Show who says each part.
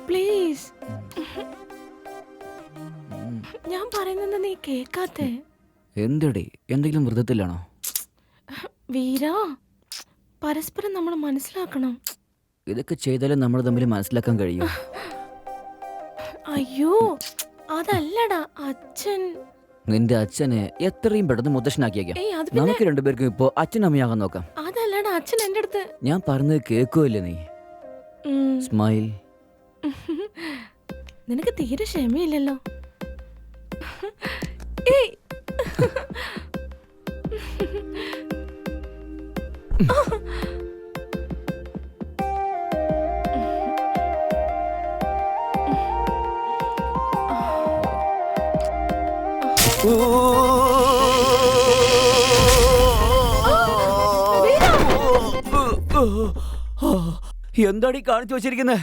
Speaker 1: Please. ഞാൻ പറയുന്നത് നീ കേക്കാത്തെ?
Speaker 2: എന്തടി, എന്തെങ്കിലും വൃത്തത്തിലാണോ?
Speaker 1: വീര, പരസ്പരം നമ്മൾ മനസ്സിലാക്കണം.
Speaker 2: ഇതൊക്കെ ചെയ്താലും നമ്മൾ തമ്മിൽ മനസ്സിലാക്കാൻ കഴിയും.
Speaker 1: അയ്യോ അതല്ലടാ, അച്ഛൻ.
Speaker 2: നിന്റെ അച്ഛനെ എത്രയും പെട്ടെന്ന് മുത്തശ്ശനാക്കിയേക്കാം.
Speaker 1: ഏയ് അത് പിന്നെ
Speaker 2: നമുക്ക് രണ്ടുപേർക്കും ഇപ്പോ അച്ഛനമ്മയാകാൻ നോക്കാം.
Speaker 1: അതല്ലടാ, അച്ഛൻ എന്റെ അടുത്ത്.
Speaker 2: ഞാൻ പറഞ്ഞത് കേൾക്കുമല്ലേ നീ? സ്മൈൽ.
Speaker 1: നിനക്ക് തീരെ ക്ഷമയില്ലല്ലോ. ഏയ്
Speaker 2: എന്താടി കാണിച്ചു വെച്ചിരിക്കുന്നത്?